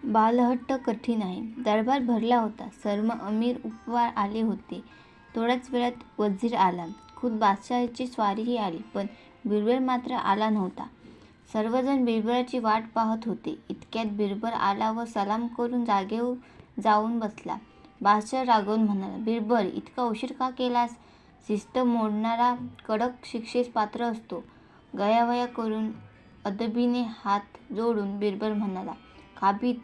बालहट्ट कठीण आहे. दरबार भरला होता. सर्व अमीर उपवार आले होते. थोड्याच वेळात वजीर आला. खुद्द बादशहाची स्वारीही आली. पण बिरबल मात्र आला नव्हता. सर्वजण बिरबलाची वाट पाहत होते. इतक्यात बिरबल आला व सलाम करून जागेवर जाऊन बसला. बादशाह रागावून म्हणाला, बिरबल, इतका उशीर का केलास? शिस्त मोडणारा कडक शिक्षेस पात्र असतो. गयावया करून अदबीने हात जोडून बिरबल म्हणाला, खाबीत,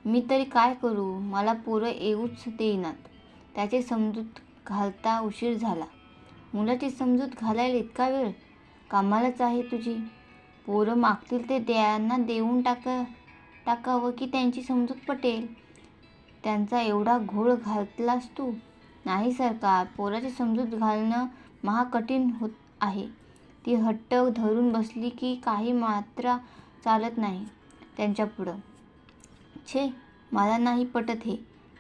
मी तरी काय करू? मला पोरं येऊच देईनात. त्याची समजूत घालता उशीर झाला. मुलाची समजूत घालायला इतका वेळ? कामालाच आहे तुझी. पोरं मागतील ते त्यांना देऊन टाकावं की त्यांची समजूत पटेल? त्यांचा एवढा घोळ घातलास तू? नाही सरकार, पोराची समजूत घालणं महाकठीण होत आहे. ती हट्ट धरून बसली की काही मात्र चालत नाही त्यांच्यापुढं. छे, मला नाही पटत हे.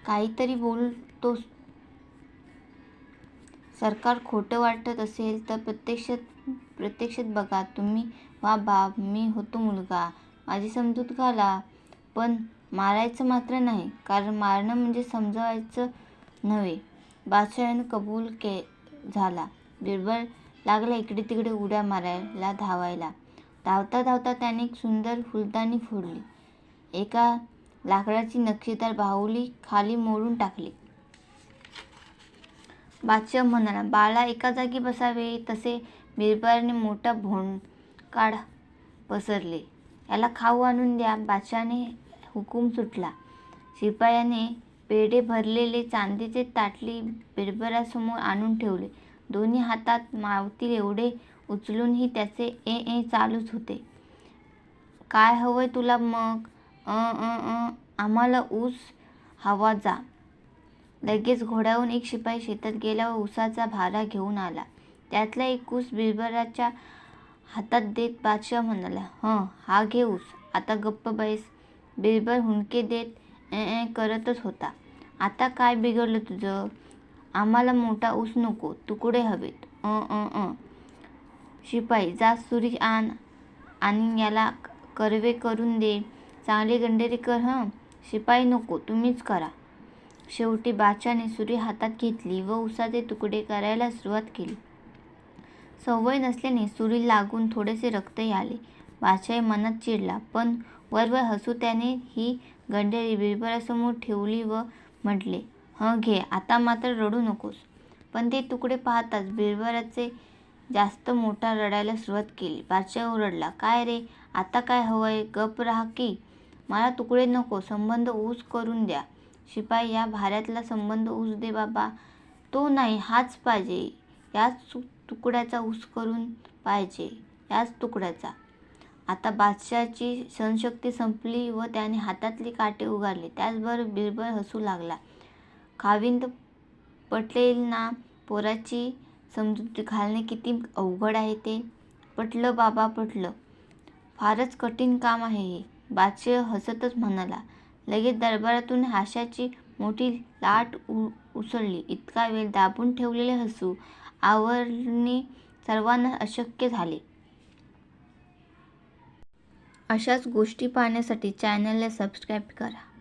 काहीतरी बोलतोस. सरकार खोटं वाटत असेल तर प्रत्यक्षात बघा. तुम्ही वा बाप, मी होतो मुलगा. माझी समजूत घाला. पण मारायचं मात्र नाही, कारण मारणं म्हणजे समजायचं नव्हे. बादशहाने कबूल झाला. बिरबल लागला इकडे तिकडे उड्या मारायला, धावायला. धावता धावता त्याने एक सुंदर फुलदाणी फोडली. एका लाकडाची नक्षीदार बाहुली खाली मोडून टाकली. बादशाह म्हणाला, बाळा एका जागी बसावे. तसे बिरबलाने मोठा भोंकाड पसरले. याला खाऊ आणून द्या. बादशहाने हुकूम सुटला. शिपायाने पेढे भरलेले चांदीचे ताटली बिरबलासमोर आणून ठेवले. दोन्ही हातात मावतील एवढे उचलूनही त्याचे चालूच होते. काय हवंय तुला मग? आम्हाला ऊस हवा. जा. लगेच घोड्यावरून एक शिपाई शेतात गेला व ऊसाचा भारा घेऊन आला. त्यातला एक ऊस बिरबलाच्या हातात देत बादशाह म्हणाला, हा घे ऊस. आता गप्प बैस. बिरबल हुंदके देत करतच होता. आता काय बिघडलं तुझं? आम्हाला मोठा ऊस नको, तुकडे हवेत. शिपाई, जा सुरी आण आणि याला कर्वे करून दे. चांगली गंडेरी कर. शिपाई, नको, तुम्हीच करा. शेवटी बादशहाने सुरी हातात घेतली व ऊसाचे तुकडे करायला सुरुवात केली. सवय नसल्याने सुरी लागून थोडेसे रक्तही आले. बादशाह मनात चिडला, पण वरवर हसू त्याने ही गंडेरी बिरबलासमोर ठेवली व म्हटले, घे, आता मात्र रडू नकोस. पण ते तुकडे पाहताच बिरबलाचे जास्त मोठा रडायला सुरुवात केली. बादशाह ओरडला, काय रे, आता काय हवंय? गप्प राहा की. मला तुकडे नको, संबंध ऊस करून द्या. शिपाई, या भाऱ्यातला संबंध ऊस दे बाबा. तो नाही, हाच पाहिजे. याच तुकड्याचा ऊस करून पाहिजे, याच तुकड्याचा. आता बादशहाची सहनशक्ती संपली व त्याने हातातले काटे उगारले. त्याचबरोबर बिरबल हसू लागला. खाविंद पटेल ना, पोराची समजूत घालणे किती अवघड आहे ते. पटलं बाबा, पटलं. फारच कठीण काम आहे हे. बादशाह हसतच म्हणाला. लगेच दरबारातून हास्याची मोठी लाट उसळली. इतका वेळ दाबून ठेवलेले हसू आवरणे सर्वांना अशक्य झाले. अशाच गोष्टी पाहण्यासाठी चॅनलला सबस्क्राईब करा.